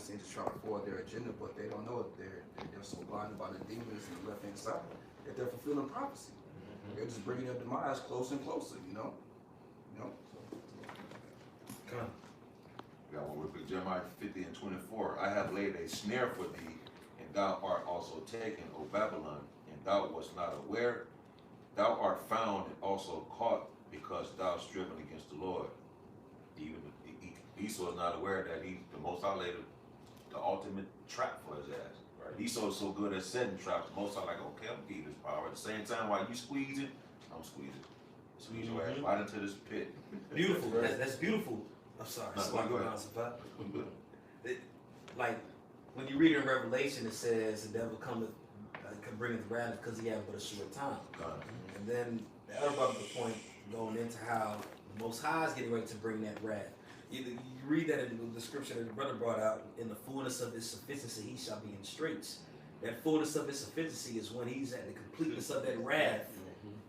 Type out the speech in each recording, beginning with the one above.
I'm saying, just trying to forward their agenda, but they don't know it. They're so blinded by the demons in the left hand side that they're fulfilling prophecy. They're just bringing their demise closer and closer, you know. Come. Got one real quick. Jeremiah 50 and 24. I have laid a snare for thee, and thou art also taken, O Babylon, and thou wast not aware. Thou art found and also caught, because thou hast striven against the Lord. Even Esau is not aware that the Most High laid the ultimate trap for his ass. Right. Esau is so good at setting traps. The Most High like, okay, I'm giving you this power. At the same time, while you squeezing, I'm squeezing. Squeeze your ass right into this pit. Beautiful. That's beautiful. I'm sorry. No, go ahead. Like when you read in Revelation, it says the devil cometh, can bring his wrath because he had but a short time. And then the other part of the point going into how the Most High is getting ready to bring that wrath. You read that in the scripture that the brother brought out. In the fullness of his sufficiency, he shall be in straits. That fullness of his sufficiency is when he's at the completeness of that wrath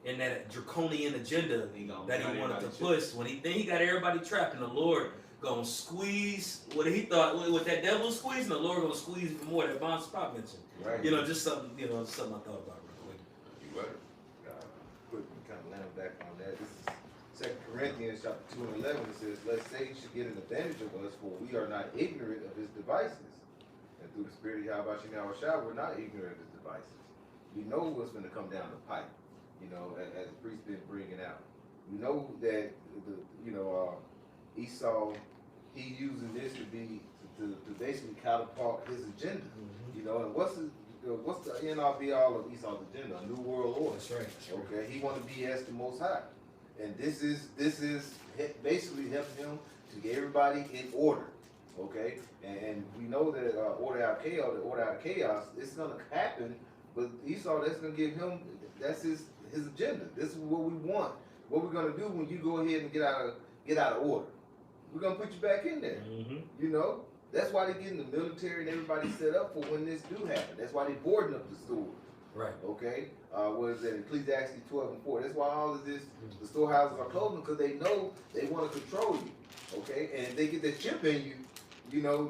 and that draconian agenda that he wanted to push. When he got everybody trapped, and the Lord gonna squeeze what he thought with that devil squeeze, and the Lord gonna squeeze even more. That Von Spot mentioned. Right. Just something. Something I thought about real quick. You right. Quick, kind of land back on that. This is 2 Corinthians chapter 2 and 11. It says, "Lest Satan should get an advantage of us, for we are not ignorant of his devices. And through the Spirit of Yahweh Shemel Shah, we're not ignorant of his devices. We know what's going to come down the pipe. As the priest been bringing out. We know that Esau, he using this to basically catapult his agenda. And what's the end all be all of Esau's agenda? A new world order. That's right. Okay, he want to be as the Most High, and this is basically helping him to get everybody in order. Okay, and we know that order out of chaos, it's gonna happen. But Esau, that's gonna give him, that's his agenda. This is what we want. What we're gonna do when you go ahead and get out of order. We're gonna put you back in there. That's why they're getting the military and everybody set up for when this do happen. That's why they're boarding up the stores. Right. Okay. What is that? Ecclesiastes 12 and 4. That's why all of this, the storehouses are closing, because they know they want to control you. Okay. And if they get that chip in you,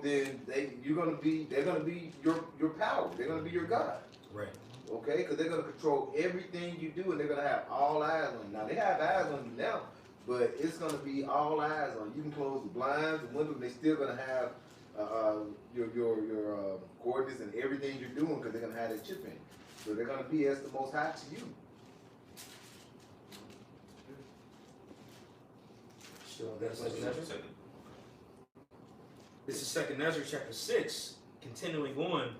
then they're gonna be your power. They're gonna be your God. Right. Okay, because they're going to control everything you do, and they're going to have all eyes on you. Now, they have eyes on you now, but it's going to be all eyes on you. You can close the blinds, the windows, and they're still going to have your coordinates and everything you're doing, because they're going to have that chip in. So they're going to be as the Most High to you. Sure, that's this is 2 Ezra chapter 6, continuing on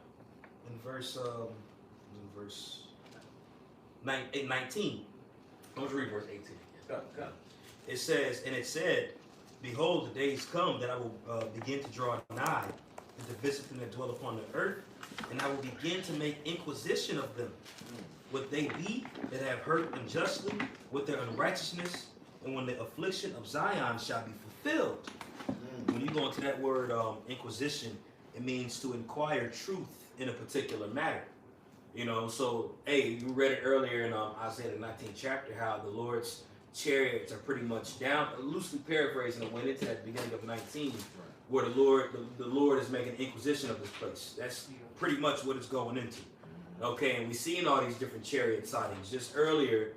in verse 19. I'm going to read verse 18 again. It says, "And it said, Behold, the days come that I will begin to draw nigh, and to visit them that dwell upon the earth, and I will begin to make inquisition of them. Would they be that have hurt unjustly with their unrighteousness, and when the affliction of Zion shall be fulfilled." When you go into that word inquisition, it means to inquire truth in a particular matter. So, hey, you read it earlier in Isaiah the 19th chapter, how the Lord's chariots are pretty much down, loosely paraphrasing, it went into that beginning of 19, where the Lord is making inquisition of this place. That's pretty much what it's going into. Okay, and we've seen all these different chariot sightings. Just earlier,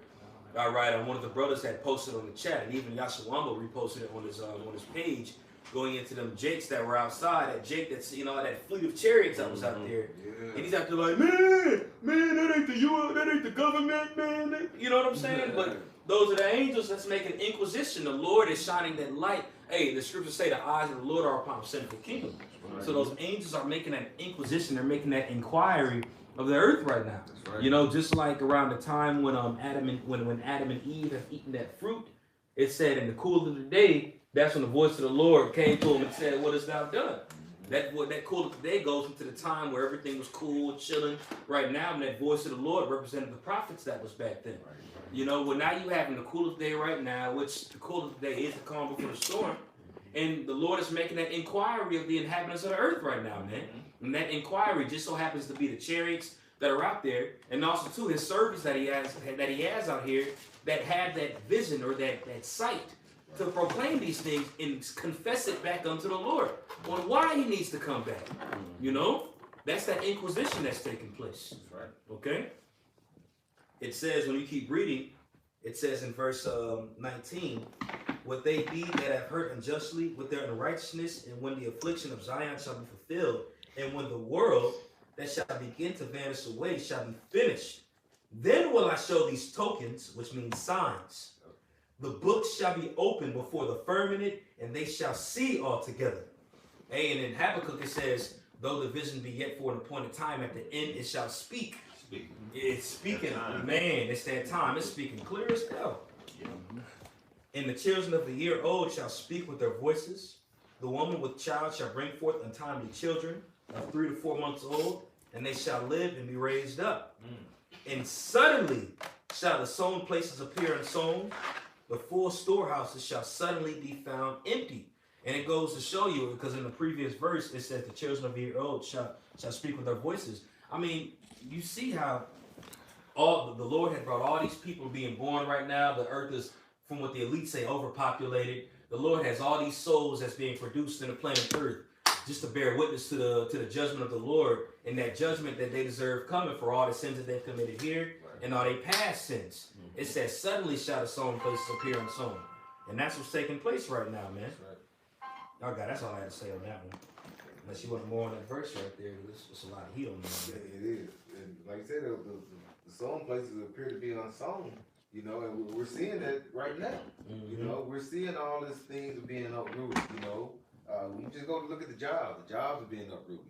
one of the brothers had posted on the chat, and even Yashawamba reposted it on his page, going into them jakes that were outside, that jake that's, that fleet of chariots that was out there. And he's out there like, man, that ain't the UN, that ain't the government, man. You know what I'm saying? But those are the angels that's making inquisition. The Lord is shining that light. Hey, the scriptures say the eyes of the Lord are upon the sinful kingdom. So those angels are making that inquisition. They're making that inquiry of the earth right now. Right. Just like around the time when Adam and Eve have eaten that fruit, it said in the cool of the day, that's when the voice of the Lord came to him and said, "What hast thou done?" That cool of the day goes into the time where everything was cool, chilling. Right now, and that voice of the Lord represented the prophets that was back then. Well, now you having the cool of the day right now, which the cool of the day is the calm before the storm. And the Lord is making that inquiry of the inhabitants of the earth right now, man. And that inquiry just so happens to be the chariots that are out there, and also too his servants that he has out here that have that vision or that sight to proclaim these things and confess it back unto the Lord on why he needs to come back. You know, that's that inquisition that's taking place. That's right. Okay? It says, when you keep reading, it says in verse 19, what they be that have hurt unjustly with their unrighteousness, and when the affliction of Zion shall be fulfilled, and when the world that shall begin to vanish away shall be finished, then will I show these tokens, which means signs. The books shall be opened before the firmament, and they shall see altogether. Hey, and in Habakkuk it says, though the vision be yet for an appointed time, at the end it shall speak. It's speaking, man, it's that time. It's speaking clear as hell. And the children of the year old shall speak with their voices. The woman with child shall bring forth untimely children of 3 to 4 months old, and they shall live and be raised up. And suddenly shall the sown places appear unsown. The full storehouses shall suddenly be found empty. And it goes to show you, because in the previous verse it says the children of the year old shall speak with their voices. I mean, you see how all the Lord had brought all these people being born right now. The earth is, from what the elites say, overpopulated. The Lord has all these souls that's being produced in the planet Earth, just to bear witness to the judgment of the Lord, and that judgment that they deserve coming for all the sins that they've committed here and all their past sins. It says, suddenly shall the sown places appear unsown. And that's what's taking place right now, man. Oh God, that's all I had to say on that one. Unless you want more on that verse right there, it's a lot of heat on that. It is. And like I said, the sown places appear to be unsown, you know, and we're seeing that right now. You know, we're seeing all these things are being uprooted, you know. When you just go to look at the jobs are being uprooted.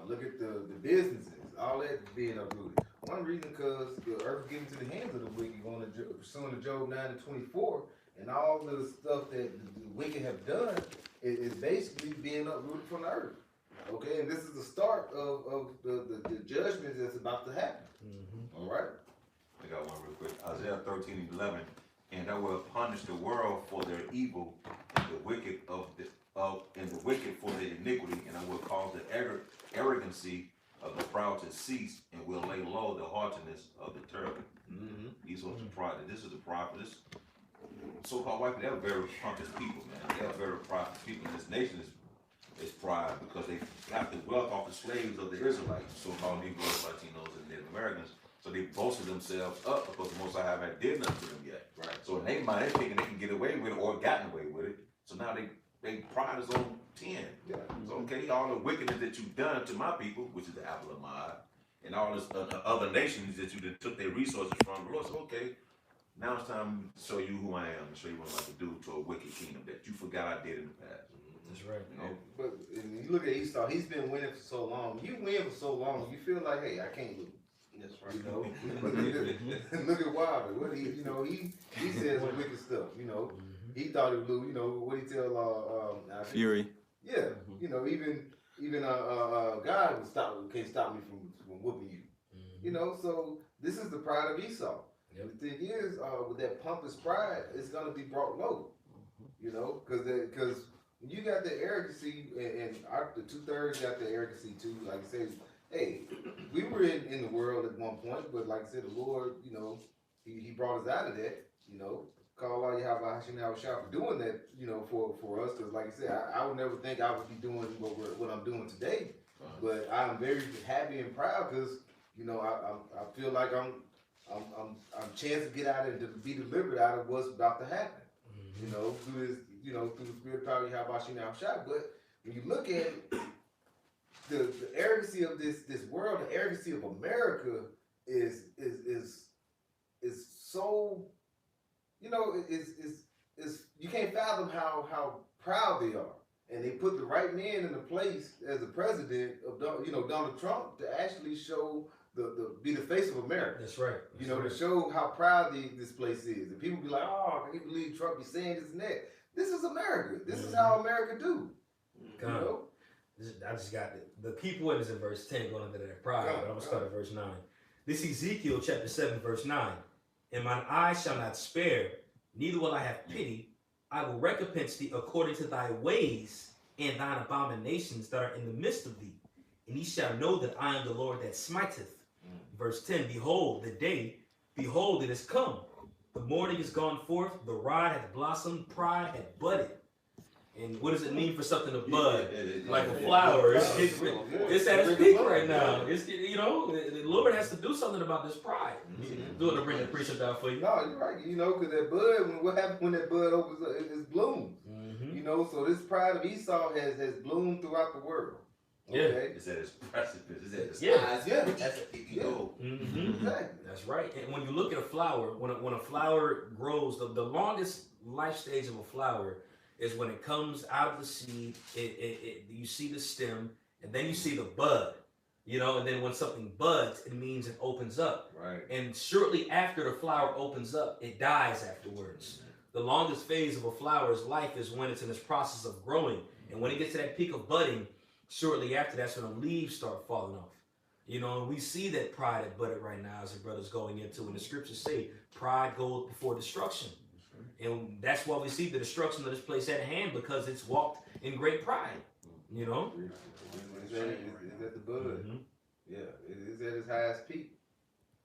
Look at the businesses, all that being uprooted. One reason, because the earth is given to the hands of the wicked, going to pursuing to Job 9:24, and all the stuff that the wicked have done is basically being uprooted from the earth. Okay, and this is the start of the judgment that's about to happen. All right. I got one real quick. Isaiah 13:11, and I will punish the world for their evil, and the wicked for their iniquity, and I will cause the arrogancy of the proud to cease, and will lay low the haughtiness of the terrible. These are the pride. This is the prophet. This so-called white people, they're very pompous people, man. They're very prideful people. And this nation is pride because they got the wealth off the slaves of the Israelites, so-called Negroes, Latinos, and Native Americans. So they boasted themselves up because the Most High haven't did nothing to them yet. Right. So in their mind, they're thinking they can get away with it or gotten away with it. So now they pride is on 10. Yeah. So okay, all the wickedness that you've done to my people, which is the apple of my eye, and all this other nations that you took their resources from, the Lord said, okay, now it's time to show you who I am and show you what I'm about to do to a wicked kingdom that you forgot I did in the past. That's right. You know? But when you look at Esau, he's been winning for so long. You win for so long, you feel like, hey, I can't lose. That's right. You know, look at Wilder. What he says some wicked stuff. You know, he thought he would lose. You know what he tell Fury. Yeah. You know, even God can't stop me from whooping you. You know, so this is the pride of Esau. The thing is, with that pompous pride, it's gonna be brought low. You know, because you got the arrogancy, and the 2/3 got the arrogancy too. Like I said, hey, we were in the world at one point, but like I said, the Lord, you know, He brought us out of that. You know, call all Yahweh Hashem Yahushua for doing that. You know, for us, because like I said, I would never think I would be doing what I'm doing today. But I'm very happy and proud because you know I feel like I'm chance to get out and to be delivered out of what's about to happen. You know, through this, you know, through the spirit power of Yahweh Hashem Yahushua. But when you look at it, the arrogancy of this world, the arrogancy of America is so, you know, is you can't fathom how proud they are, and they put the right man in the place as the president of Donald Trump to actually show be the face of America. That's right. You know, to show how proud this place is, and people be like, oh, I can't believe Trump be saying this and that. This is America. This is how America do. You know? I just got the key point is in verse 10 going into that pride, but I'm going to start at verse 9. This Ezekiel chapter 7, verse 9. And mine eye shall not spare, neither will I have pity. I will recompense thee according to thy ways and thine abominations that are in the midst of thee. And ye shall know that I am the Lord that smiteth. Verse 10, behold, the day, behold, it is come, The morning is gone forth, the rod hath blossomed, pride hath budded. And what does it mean for something to bud? Like a flower. It's at its peak right now. It's, you know, the Lord has to do something about this pride. Do it to bring the precept down for you. No, you're right. You know, because that bud, what happens when that bud opens up? It blooms. You know, so this pride of Esau has bloomed throughout the world. Yeah. Okay? It's at its precipice. It's at its Yeah. highest Yeah. peak it can go. Exactly. That's right. And when you look at a flower, when a flower grows, the longest life stage of a flower is when it comes out of the seed. You see the stem, and then you see the bud. You know, and then when something buds, it means it opens up. Right. And shortly after the flower opens up, it dies afterwards. The longest phase of a flower's life is when it's in this process of growing. And when it gets to that peak of budding, shortly after, that's when the leaves start falling off. You know, and we see that pride at budded right now as the brother's going into, and the scriptures say, pride goes before destruction. And that's why we see the destruction of this place at hand, because it's walked in great pride. You know? It's at the bud. Yeah, it is at its highest peak.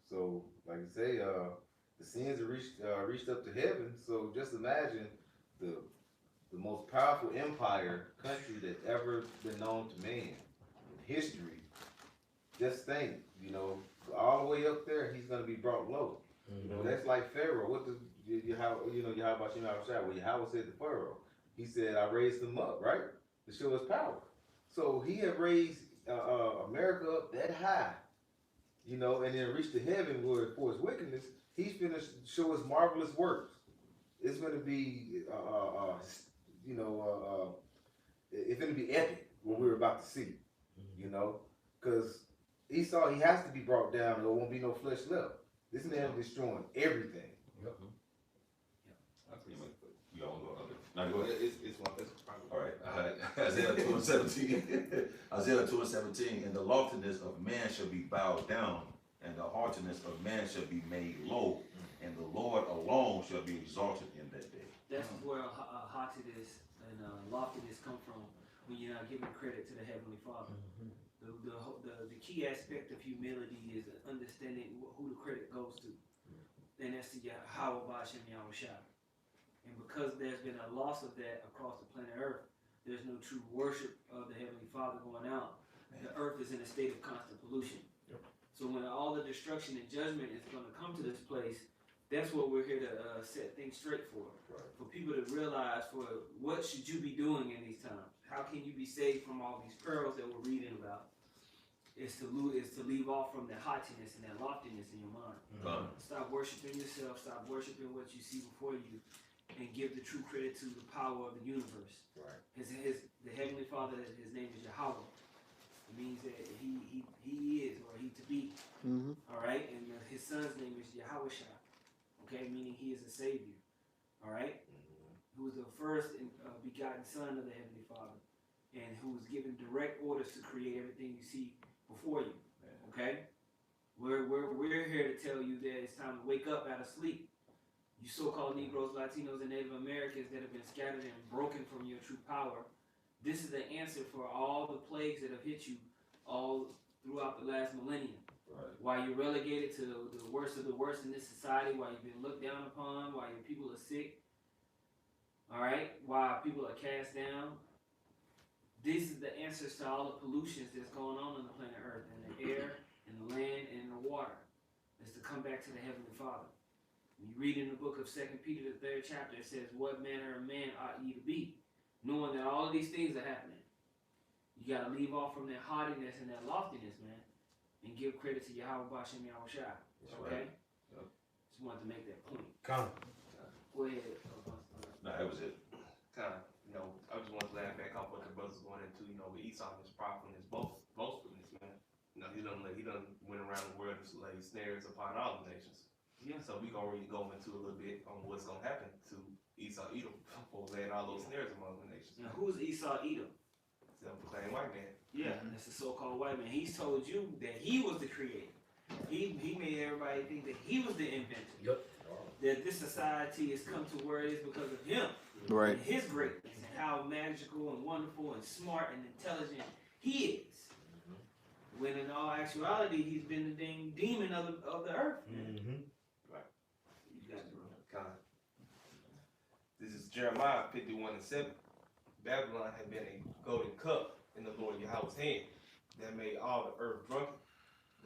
So, like I say, the sins have reached up to heaven. So just imagine the most powerful empire country that's ever been known to man in history. Just think, you know, all the way up there, he's going to be brought low. You know, that's like Pharaoh. What does Yahweh about Yahweh? Well, Yahweh said to Pharaoh, he said, I raised him up, right, to show his power. So he had raised America up that high, you know, and then reached to heaven where for his wickedness, he's finished show his marvelous works. It's going to be, you know, it's going to be epic what we're about to see, you know, because Esau, he has to be brought down, or there won't be no flesh left. This man is destroying everything. You all go other. Now go ahead. It's probably All right. Isaiah 2:17. Isaiah 2:17. And the loftiness of man shall be bowed down, and the haughtiness of man shall be made low, and the Lord alone shall be exalted in that day. That's where haughtiness and loftiness come from, when you're not giving credit to the Heavenly Father. The key aspect of humility is understanding who the credit goes to, and that's the Yahweh Bashem Yahushua. And because there's been a loss of that across the planet Earth, there's no true worship of the Heavenly Father going out. The earth is in a state of constant pollution. So when all the destruction and judgment is going to come to this place, that's what we're here to set things straight for. For people to realize, for what should you be doing in these times? How can you be saved from all these perils that we're reading about? Is to leave off from that haughtiness and that loftiness in your mind. Stop worshiping yourself. Stop worshiping what you see before you, and give the true credit to the power of the universe. Right. The Heavenly Father, his name is Yahweh. It means that he is, or he to be. All right, and his son's name is Yahushua. Okay, meaning he is a savior. All right, who was the first begotten son of the Heavenly Father, and who was given direct orders to create everything you see before you. Okay, we're here to tell you that it's time to wake up out of sleep. You so-called Negroes, Latinos, and Native Americans that have been scattered and broken from your true power, this is the answer for all the plagues that have hit you all throughout the last millennium. Why you're relegated to the worst of the worst in this society, why you've been looked down upon, why your people are sick, all right? Why people are cast down. This is the answers to all the pollutions that's going on the planet Earth, in the air, in the land, and in the water. Is to come back to the Heavenly Father. When you read in the book of 2 Peter, the 3rd chapter, it says, what manner of man ought ye to be? Knowing that all of these things are happening. You got to leave off from that haughtiness and that loftiness, man, and give credit to Yahweh Bashem Yahushua. Okay? Yep. Just wanted to make that point. Come. Go ahead. No, that was it. kind of, I just want to laugh back off what the brothers going into, with Esau and his pride and his boastfulness, man. He done went around the world and laid snares upon all the nations. Yeah. So we gonna really go into a little bit on what's gonna happen to Esau Edom for laying all those snares among the nations. Now, who's Esau Edom? Self-proclaimed white man. Yeah, that's the so-called white man. He's told you that he was the creator. He made everybody think that he was the inventor. Yep. That this society has come to where it is because of him. Right. And his greatness, and how magical and wonderful and smart and intelligent he is. When in all actuality, he's been the dang demon of the earth. Mm-hmm. You got it, bro. Jeremiah 51:7. Babylon had been a golden cup in the Lord Yahweh's hand that made all the earth drunken.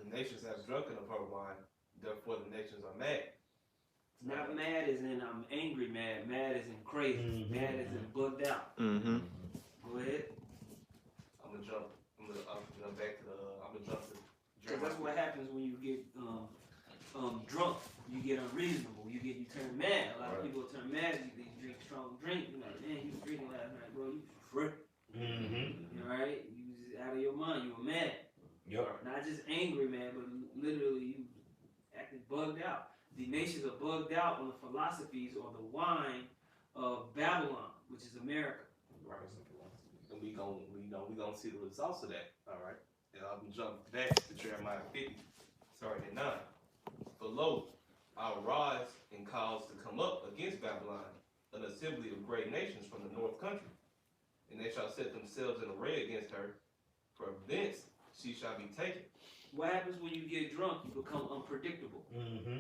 The nations have drunken of her wine, therefore the nations are mad. Not mad as in I'm angry mad. Mad as in crazy. Mad as in bugged out. Mm-hmm. Go ahead. I'm gonna jump back to I'm gonna jump to Because Jeremiah. that's what happens when you get drunk. You get unreasonable. You turn mad. A lot of people turn mad. You drink strong drink. You're like, man, you was drinking last night, bro. You was Mm-hmm. all right. You was out of your mind. You were mad. Yep. Not just angry, man, but literally you acting bugged out. The nations are bugged out on the philosophies or the wine of Babylon, which is America. Right. And we gonna see the results of that. All right. And I'm gonna jump back to Jeremiah 50, starting at 9. For lo, I'll rise and cause to come up against Babylon an assembly of great nations from the north country, and they shall set themselves in array against her. From thence she shall be taken. What happens when you get drunk? You become unpredictable. Mm-hmm.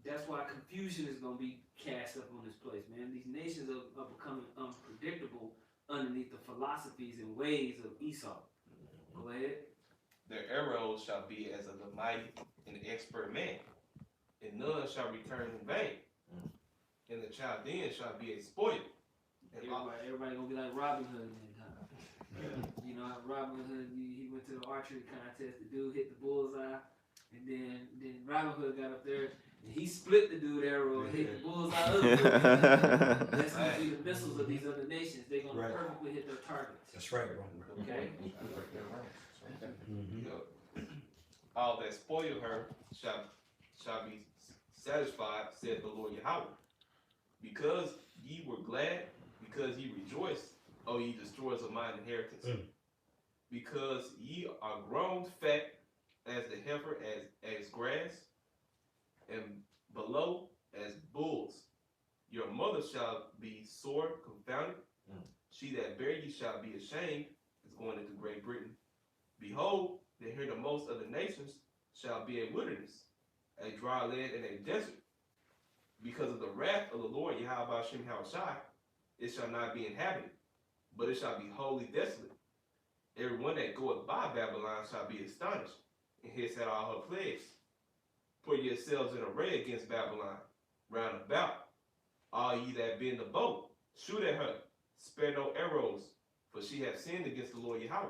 That's why confusion is going to be cast up on this place, man. These nations are becoming unpredictable underneath the philosophies and ways of Esau. Go ahead. Their arrows shall be as of the mighty and expert man, and none shall return in vain. And the Chaldeans shall be a spoil. And Everybody gonna be like Robin Hood in that time. You know how Robin Hood, he went to the archery contest. The dude hit the bullseye, and then Robin Hood got up there and he split the dude arrow and hit the bullseye up. That's gonna be the missiles of these other nations. They're gonna perfectly hit their targets. That's right, bro. Okay. Mm-hmm. all that spoil her shall be satisfied, said the Lord Yahweh. Because ye were glad, because ye rejoiced, O ye destroyers of mine inheritance. Because ye are grown fat as the heifer, as grass, and below as bulls. Your mother shall be sore confounded. She that bare you shall be ashamed. Is going into Great Britain. Behold, the hithermost of the nations shall be a wilderness, a dry land and a desert. Because of the wrath of the Lord Yahweh Shem Hawashai, it shall not be inhabited, but it shall be wholly desolate. Every one that goeth by Babylon shall be astonished, and hiss at all her plagues. Put yourselves in array against Babylon, round about. All ye that be in the boat, shoot at her, spare no arrows, for she hath sinned against the Lord Yahweh.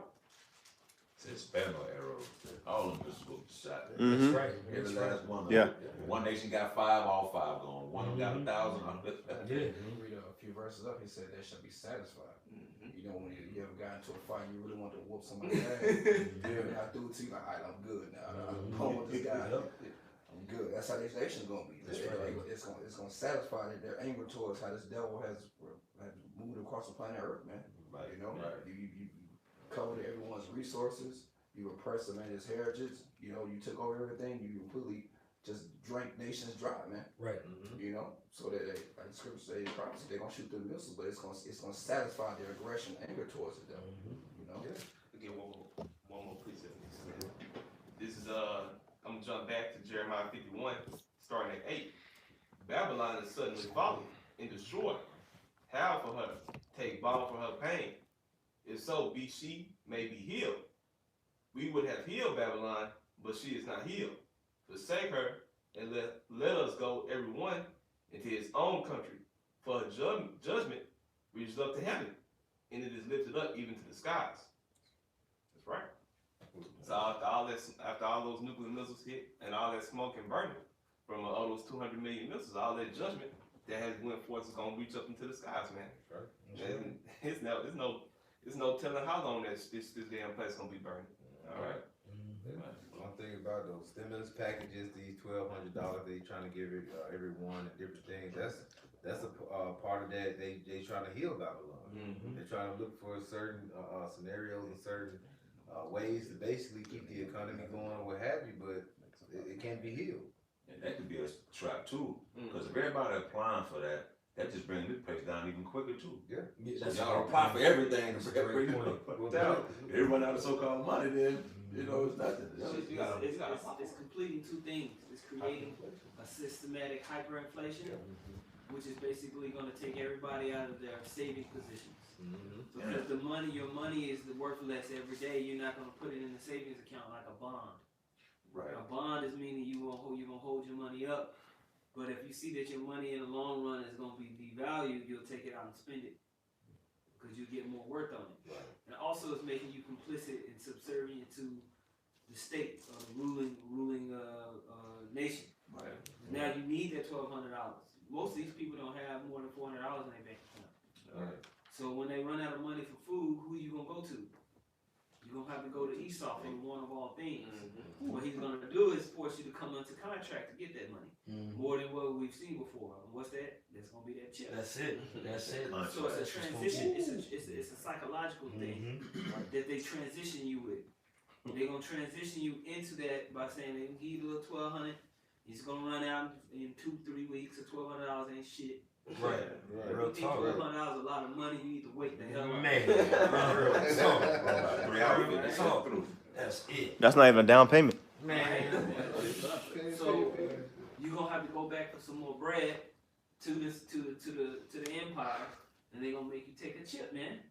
Says spare no arrows. All of them just go shot. That's right. Every That's right. last one. Yeah. One nation got 5, all 5 gone. One of them got 1,000. Yeah. You read a few verses up, he said they shall be satisfied. You know, when you ever got into a fight, you really want to whoop somebody's ass. You got through it, you like, all right, I'm good now. I'm home with this guy. I'm good. That's how this nation's gonna be. That's right. It's gonna satisfy their anger towards how this devil has moved across the planet Earth, man. Right. You know, Right. you covered everyone's resources. You oppressed them and his heritage. You know, you took over everything. You completely just drank nations dry, man. Right. You know, so that they, like the scripture says, prophecy, they're gonna shoot through the missiles, but it's gonna satisfy their aggression, anger towards the devil. You know. Again, one more precept. This is I'm gonna jump back to Jeremiah 51, starting at 8. Babylon is suddenly fallen and destroyed. How for her? Take balm for her pain. If so, be she may be healed. We would have healed Babylon, but she is not healed. Forsake her, and let us go every one into his own country. For her judgment reaches up to heaven, and it is lifted up even to the skies. That's right. So after all those nuclear missiles hit and all that smoke and burning from all those 200 million missiles, all that judgment that has went forth is gonna reach up into the skies, man. Right. And it's no telling how long this damn place gonna be burning. All right. One thing about those stimulus packages, these $1,200 they trying to give everyone and different things. That's a part of that. They trying to heal Babylon. They're trying to look for certain scenarios and certain ways to basically keep the economy going or what have you, but it can't be healed. And that could be a trap too. Because if everybody applying for that, that just brings this place down even quicker too. Yeah, So that's y'all right. apply for everything That's and a great bring point. it down. Everyone out of so-called money, then you know it's nothing. It's completing two things. It's creating a systematic hyperinflation, which is basically going to take everybody out of their saving positions. Mm-hmm. Because your money is worth less every day. You're not going to put it in a savings account like a bond. Right. A bond is meaning you're going to hold your money up. But if you see that your money in the long run is going to be devalued, you'll take it out and spend it. Because you get more worth on it. Right. And also it's making you complicit and subservient to the state or the ruling nation. Right. Now you need that $1,200. Most of these people don't have more than $400 in their bank account. Right. So when they run out of money for food, who you gonna go to? You're gonna have to go to Esau for one of all things. What he's gonna do is force you to come into contract to get that money. More than what we've seen before. What's that? That's gonna be that chip. That's it. That's it. So it's a transition. It's a psychological thing that they transition you with. They're gonna transition you into that by saying they can give you a little $1,200. He's gonna run out in 2-3 weeks. So $1,200 ain't shit. Right. Real talk. $1,200 is a lot of money. You need to wait the hell out. Man. That's it. That's not even a down payment. Man. So you're gonna have to go back for some more bread to the empire, and they're gonna make you take a chip, man,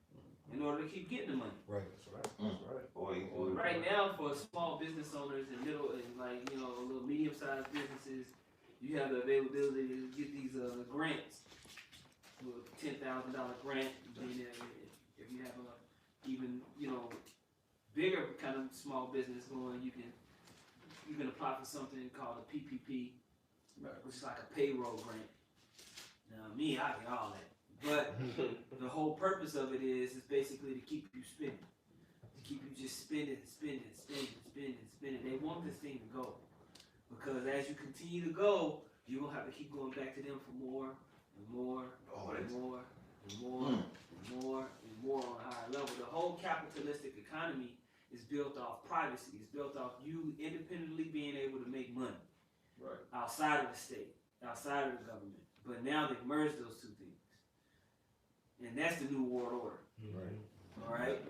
in order to keep getting the money. Right. Boy, Right now, for small business owners and middle and little medium-sized businesses, you have the availability to get these grants, a $10,000 grant. Then if you have a even bigger kind of small business going, you can apply for something called a PPP, which is like a payroll grant. Now me, I get all that, but the whole purpose of it is basically to keep you spending. Keep you just spending. They want this thing to go. Because as you continue to go, you're going to have to keep going back to them for more and more and more and more and more and more on a higher level. The whole capitalistic economy is built off privacy. It's built off you independently being able to make money outside of the state, outside of the government. But now they've merged those two things. And that's the new world order. All right?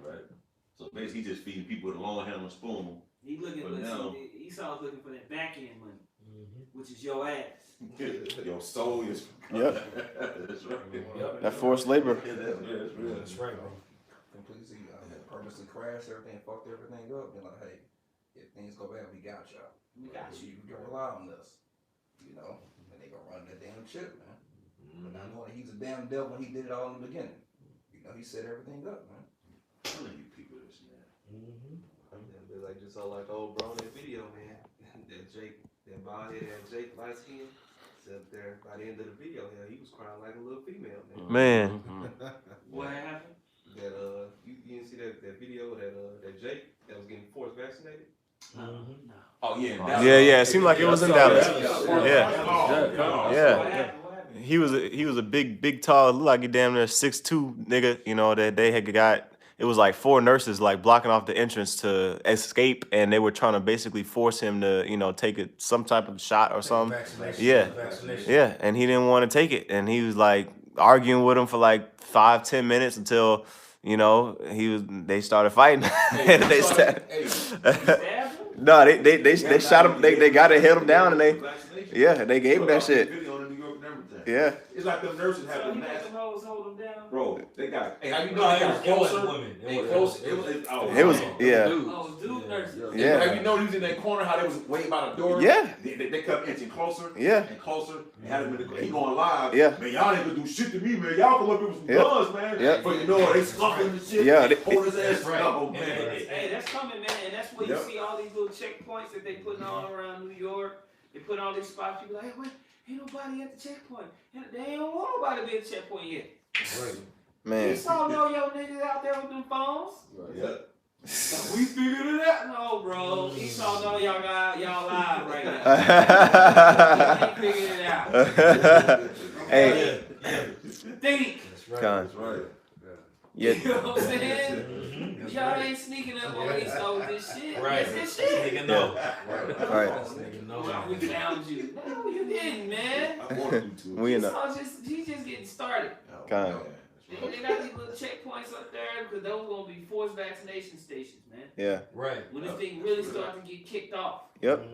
So basically, he just feeding people with a long handle spoon. He looking for Esau's looking for that back end money, which is your ass. Your soul is. Yep. That's right. Yep. That forced labor. That's right, bro. Completely purposely crashed everything, fucked everything up. They're like, hey, if things go bad, we got y'all. We got you. You can rely on us. And they gonna run that damn ship, man. But I know he's a damn devil when he did it all in the beginning. He set everything up, man. Telling you people this, man. Like just saw like old bro in that video, man. that bald head, Jake light skin, sat there by the end of the video. He was crying like a little female, man. What happened? That you didn't see that video that Jake that was getting forced vaccinated. No. Oh yeah. Yeah. It seemed like it was in Dallas. Yeah. Yeah. He was a big, tall, looked like he damn near 6'2" nigga. That they had got. It was like 4 nurses like blocking off the entrance to escape, and they were trying to basically force him to, take some type of shot or something. Yeah, and he didn't want to take it, and he was like arguing with him for like 5-10 minutes until, they started fighting. No, they shot him. They got to hit him down, and they gave him that shit. Yeah. It's like the nurses have the mask. Hold them down. Bro, they got. Hey, how you know they got closer? It was yeah. Oh, dude nurses. Yeah. Have you know he was in that corner? How they was waiting by the door? Yeah. They kept inching closer. Yeah. And closer. And had him in the. He going live. Yeah. Man, y'all ain't gonna do shit to me, man. Y'all come up here with some guns, man. Yeah. But they scuffing the shit. Yeah. Hold his ass down, man. Hey, that's coming, man, and that's where you see all these little checkpoints that they putting all around New York. They put all these spots. People like, hey, wait, ain't nobody at the checkpoint. They don't want nobody to be at the checkpoint yet. Man. You saw no yo niggas out there with them phones. Yeah. We figured it out. No, bro. He saw no y'all live right now. He figured it out. Hey. Think. That's right. Yeah. You know what I'm saying? Y'all ain't sneaking up on Esau with this shit. Right. It's this shit. Nigga, no. Right. We found you. No, you didn't, man. I wanted you to. We in the He's just getting started. kind. They got these little checkpoints up there because those gonna be forced vaccination stations, man. Yeah. Right. When this thing really starts to get kicked off. Yep.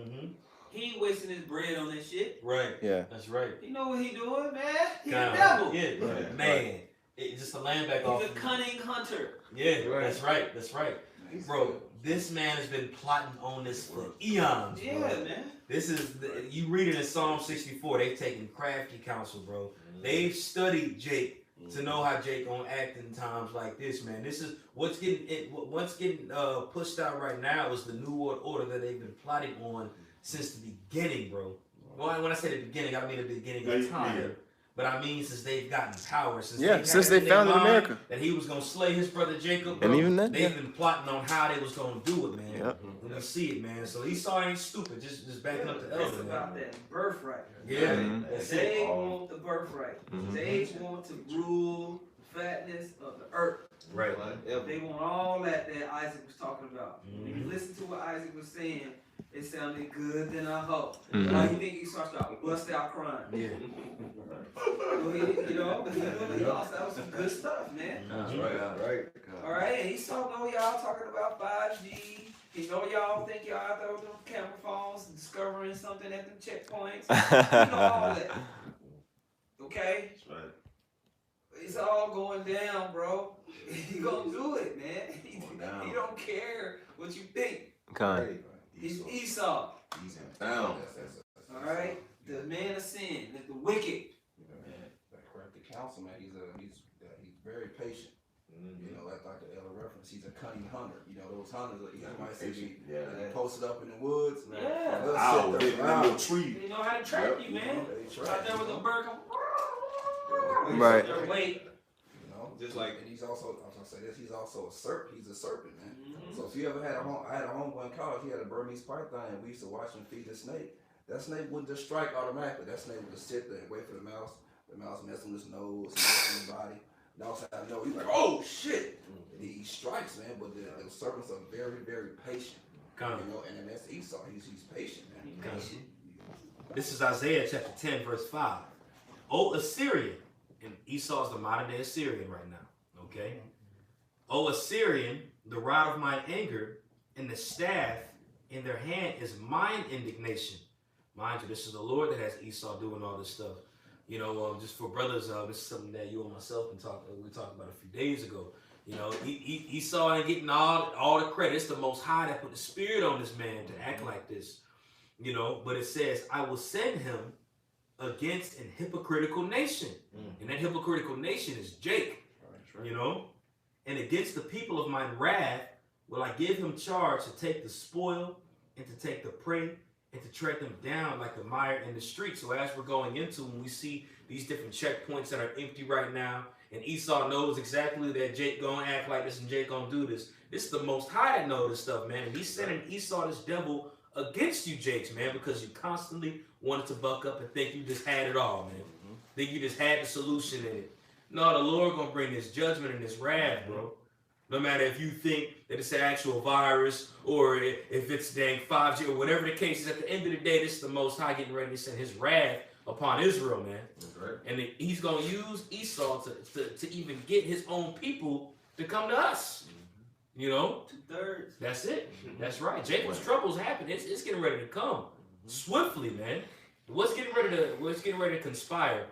He ain't wasting his bread on this shit. Right. Yeah. That's right. He know what he doing, man. He Kinda. a devil. Yeah. Right. Man. It's just a land back off. He's a cunning hunter. Yeah. Right. That's right. That's right. He's Bro, good. this man has been plotting on this for eons, Yeah, bro. man. This is, you read it in Psalm 64, they've taken crafty counsel, bro. They've studied Jake to know how Jake gonna act in times like this, man. This is what's getting pushed out right now is the new world order that they've been plotting on since the beginning, bro. Well, when I say the beginning, I mean the beginning of time. But I mean since they've gotten power, since they founded America. that he was gonna slay his brother Jacob, bro, And even then, they've been plotting on how they was gonna do it, man. Yep. And we see it, man. So Esau ain't stupid, just backing up the It's elder, about man. that birthright. Yeah, Mhm. that's They it. want the birthright. Mhm. They want to rule the fatness of the earth. Right. They want all that Isaac was talking about. When you Mhm. listen to what Isaac was saying, it sounded good than I hope. Mhm. But how you think Esau started bust out crying? Yeah. Well, he lost out some good stuff, man. That's right. Right. All right, and Esau know y'all talking about 5G. He know y'all think y'all out there with them camera phones discovering something at them checkpoints. He know all that. Okay? That's right. It's all going down, bro. He gonna do it, man. Going down. He don't care what you think. Con. He's Esau. He's in town. All right? The man of sin, the wicked. Man, that crafty counsel, man. He's very patient. You know, like the elder reference, he's a cunning hunter. You know, those hunters, you might see they posted up in the woods. Yeah. They'll Owl sit hitting there, that little wow. tree. They know how to trap you, man. They try. Out there with a bird come. Right. Wait. You know, Just like- and he's also, I was gonna say this, he's also a serpent. He's a serpent, man. Mhm. So if you ever had I had a homeboy in college, he had a Burmese python, and we used to watch him feed the snake. That snake wouldn't just strike automatically. That snake would just sit there and wait for the mouse. The mouse messing with his nose, messing with his body. And all of a sudden, I know he's like, oh shit! And he strikes, man. But the serpents are very, very patient. Come. You know, and then that's Esau. He's patient, man. Patient. This is Isaiah chapter 10, verse 5. O Assyrian, and Esau's the modern day Assyrian right now. Okay? O Assyrian, the rod of mine anger, and the staff in their hand is mine indignation. Mind you, this is the Lord that has Esau doing all this stuff. You know, just for brothers, this is something that you and myself we talked about a few days ago. You know, Esau ain't getting all the credit. It's the Most High that put the spirit on this man to act like this. You know, but it says, I will send him against an hypocritical nation. And that hypocritical nation is Jake. You know, and against the people of mine wrath will I give him charge to take the spoil and to take the prey and to tread them down like the mire in the street. So as we're going into, when we see these different checkpoints that are empty right now, and Esau knows exactly that Jake gonna act like this and Jake gonna do this. This is the Most High that knows this stuff, man. And he's sending Esau, this devil, against you, Jakes, man, because you constantly wanted to buck up and think you just had it all, man. Think you just had the solution in it. No, the Lord gonna bring this judgment and this wrath, bro. No matter if you think that it's an actual virus or if it's dang 5G or whatever the case is, at the end of the day, this is the Most High getting ready to send his wrath upon Israel, man. That's right. And he's going to use Esau to even get his own people to come to us. You know? 2/3. That's it. That's right. Jacob's troubles happen. It's getting ready to come swiftly, man. What's getting ready to conspire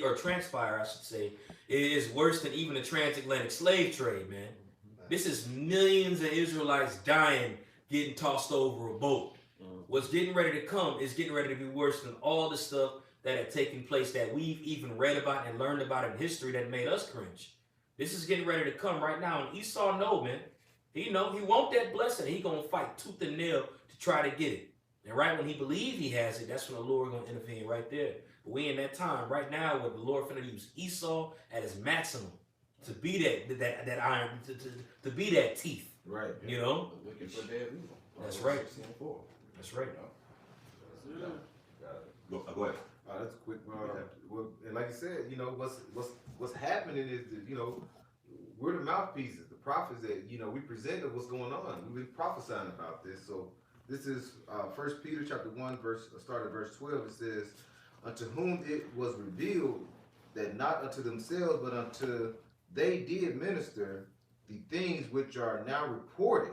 or transpire, I should say, is worse than even the transatlantic slave trade, man. This is millions of Israelites dying, getting tossed over a boat. What's getting ready to come is getting ready to be worse than all the stuff that had taken place that we've even read about and learned about in history that made us cringe. This is getting ready to come right now, and Esau know, man. He know he want that blessing. He gonna fight tooth and nail to try to get it. And right when he believe he has it, that's when the Lord gonna intervene right there. But we in that time right now where the Lord finna use Esau at his maximum to be that iron, to be that teeth. Right. You know? The wicked for their evil. That's right. 16:4. That's right. Go ahead. That's quick. Well, and like you said, you know what's happening is that, you know, we're the mouthpieces, the prophets that, you know, we presented what's going on. We've been prophesying about this. So this is 1 Peter chapter 1 start at verse 12. It says, "Unto whom it was revealed that not unto themselves but unto they did minister the things which are now reported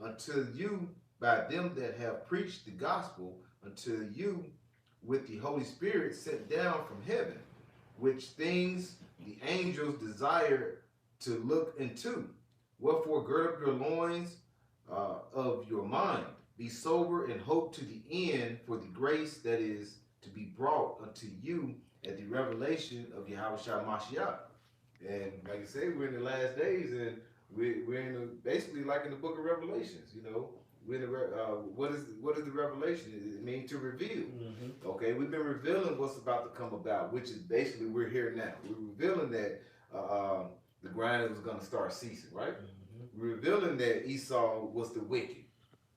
unto you by them that have preached the gospel unto you with the Holy Spirit sent down from heaven, which things the angels desire to look into. Wherefore gird up your loins of your mind, be sober and hope to the end for the grace that is to be brought unto you at the revelation of Yahweh Shah Mashiach. And like I say, we're in the last days, and we're in basically like in the book of Revelations, you know. We're in the, what is the revelation? It means to reveal. Mm-hmm. Okay, we've been revealing what's about to come about, which is basically we're here now. We're revealing that the grinding was going to start ceasing, right? Mm-hmm. We're revealing that Esau was the wicked.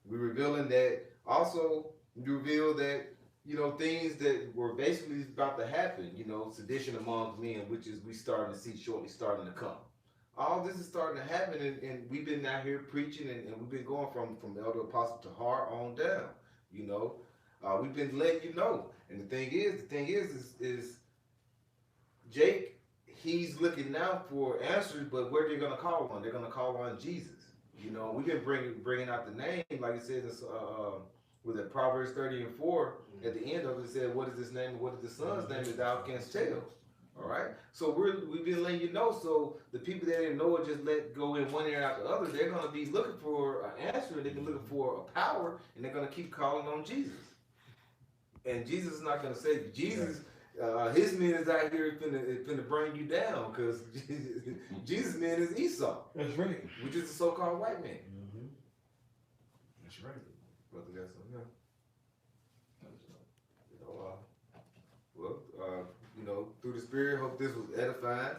We're revealing that also. We reveal that, you know, things that were basically about to happen, you know, sedition among men, which is we starting to see shortly starting to come. All this is starting to happen, and we've been out here preaching, and we've been going from Elder Apostle Tahar on down, you know. We've been letting you know. And the thing is Jake, he's looking now for answers, but where they're going to call on? They're going to call on Jesus. You know, we've been bringing out the name, like it says with the Proverbs 30:4, at the end of it said, what is his name and what is the son's name that thou canst tell? All right, so we've been letting you know. So the people that didn't know it just let go in one ear out the other. They're gonna be looking for an answer. They've been looking for a power, and they're gonna keep calling on Jesus. And Jesus is not gonna save you. Jesus, his men is out here finna bring you down, because Jesus' man is Esau. That's right. Which is the so-called white man. Mm-hmm. That's right. Brother got something else. You know, through the Spirit, hope this was edifying,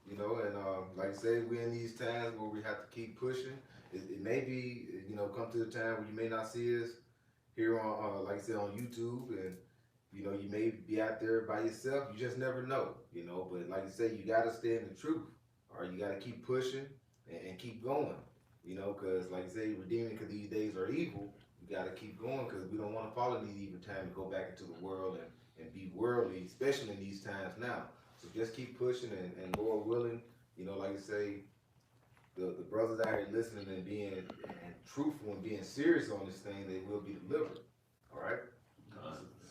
you know, and like I say, we're in these times where we have to keep pushing. It may be, you know, come to the time where you may not see us here on, like I said, on YouTube, and, you know, you may be out there by yourself. You just never know, you know, but like I say, you got to stay in the truth, or you got to keep pushing and keep going, you know, because like I say, redeeming because these days are evil. We got to keep going because we don't want to follow these evil times and go back into the world and be worldly, especially in these times now. So just keep pushing, and Lord willing, you know, like I say, the brothers out here listening and being and truthful and being serious on this thing, they will be delivered. All right?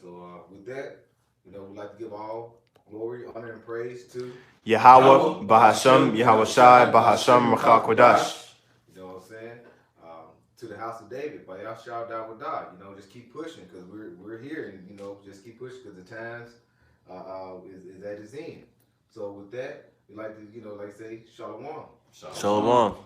So with that, you know, we'd like to give all glory, honor, and praise to Yahweh, Bahasham, Yahweh Shai, Bahasham, Machakodash. You know what I'm saying? To the house of David, by Yahshua Dawadah, you know, just keep pushing, because we're here, and, you know, just keep pushing, because the times is at its end. So with that, we like to, you know, like I say, Shalom. Shalom.